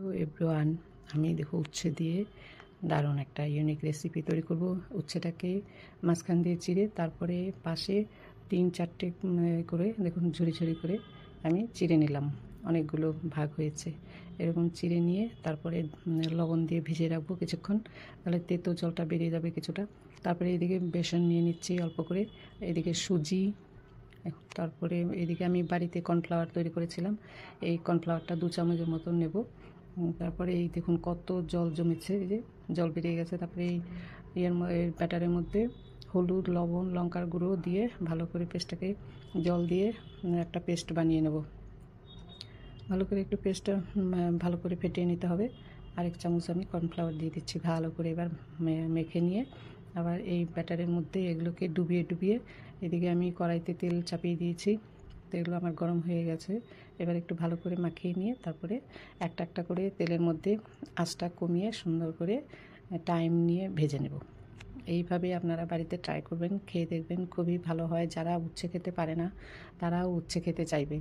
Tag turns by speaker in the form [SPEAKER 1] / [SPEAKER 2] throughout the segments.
[SPEAKER 1] তো এভরিওয়ান, আমি দেখো উচ্ছে দিয়ে দারুণ একটা ইউনিক রেসিপি তৈরি করব। উচ্ছেটাকে মাঝখান দিয়ে চিড়ে তারপরে পাশে 3-4টে করে দেখুন ঝুড়ি ঝুড়ি করে আমি চিড়ে নিলাম। অনেকগুলো ভাগ হয়েছে। এরকম চিড়ে নিয়ে তারপরে লবণ দিয়ে ভিজিয়ে রাখবো কিছুক্ষণ, তাহলে তেতো জলটা বেরিয়ে যাবে কিছুটা। তারপরে এদিকে বেসন নিয়ে নিচ্ছি অল্প করে, এদিকে সুজি, তারপরে এদিকে আমি বাড়িতে কর্নফ্লাওয়ার তৈরি করেছিলাম। এই কর্নফ্লাওয়ারটা 2 চামচের মতন নেব। তারপরে এই দেখুন কত জল জমেছে, এই যে জল বেরিয়ে গেছে। তারপরে এই ব্যাটারের মধ্যে হলুদ, লবণ, লঙ্কার গুঁড়ো দিয়ে ভালো করে পেস্টটাকে জল দিয়ে একটা পেস্ট বানিয়ে নেব। ভালো করে একটু পেস্টটা ভালো করে ফেটিয়ে নিতে হবে। আরেক চামচ আমি কর্নফ্লাওয়ার দিয়ে দিচ্ছি ভালো করে। এবার মেখে নিয়ে আবার এই ব্যাটারের মধ্যে এগুলোকে ডুবিয়ে ডুবিয়ে এদিকে আমি কড়াইতে তেল চাপিয়ে দিয়েছি। তেলগুলো আমার গরম হয়ে গেছে। এবার একটু ভালো করে মাখিয়ে নিয়ে তারপরে একটা একটা করে তেলের মধ্যে আঁচটা কমিয়ে সুন্দর করে টাইম নিয়ে ভেজে নেব। এইভাবে আপনারা বাড়িতে ট্রাই করবেন, খেয়ে দেখবেন খুবই ভালো হয়। যারা উচ্ছে খেতে পারে না তারাও উচ্ছে খেতে চাইবে।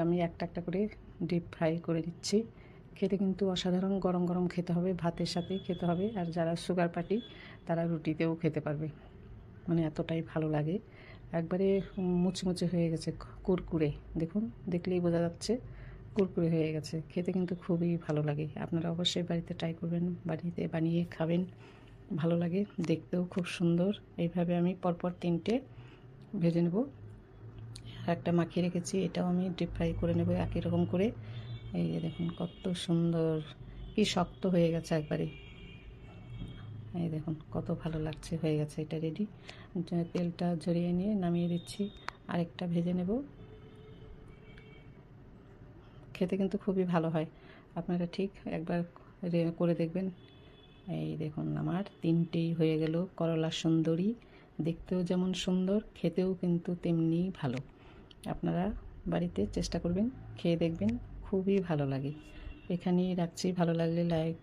[SPEAKER 1] আমি একটা একটা করে ডিপ ফ্রাই করে দিচ্ছি। খেতে কিন্তু অসাধারণ, গরম গরম খেতে হবে, ভাতের সাথে খেতে হবে। আর যারা সুগার পার্টি তারা রুটিতেও খেতে পারবে, মানে এতটাই ভালো লাগে। একবারে মুচমুচে হয়ে গেছে, কুরকুরে। দেখুন, দেখলেই বোঝা যাচ্ছে কুরকুরে হয়ে গেছে। খেতে কিন্তু খুবই ভালো লাগে। আপনারা অবশ্যই বাড়িতে ট্রাই করবেন, বাড়িতে বানিয়ে খাবেন, ভালো লাগে, দেখতেও খুব সুন্দর। এইভাবে আমি পরপর 3টে ভেজে নেব। আর একটা মাখিয়ে রেখেছি, এটাও আমি ডিপ ফ্রাই করে নেব একই রকম করে। এই যে দেখুন কত সুন্দর, কি শক্ত হয়ে গেছে একবারে। এই দেখুন কত ভালো লাগছে, হয়ে গেছে এটা রেডি। তেলটা ঝরিয়ে নিয়ে নামিয়ে দিচ্ছি। আরেকটা ভেজে নেব। খেতে কিন্তু খুবই ভালো হয়, আপনারা ঠিক একবার করে দেখবেন। এই দেখুন আমার 3টেই হয়ে গেল করলা সুন্দরী। দেখতেও যেমন সুন্দর, খেতেও কিন্তু তেমনি ভালো। আপনারা বাড়িতে চেষ্টা করবেন, খেয়ে দেখবেন, খুবই ভালো লাগে। এখানেই রাখছি। ভালো লাগলে লাইক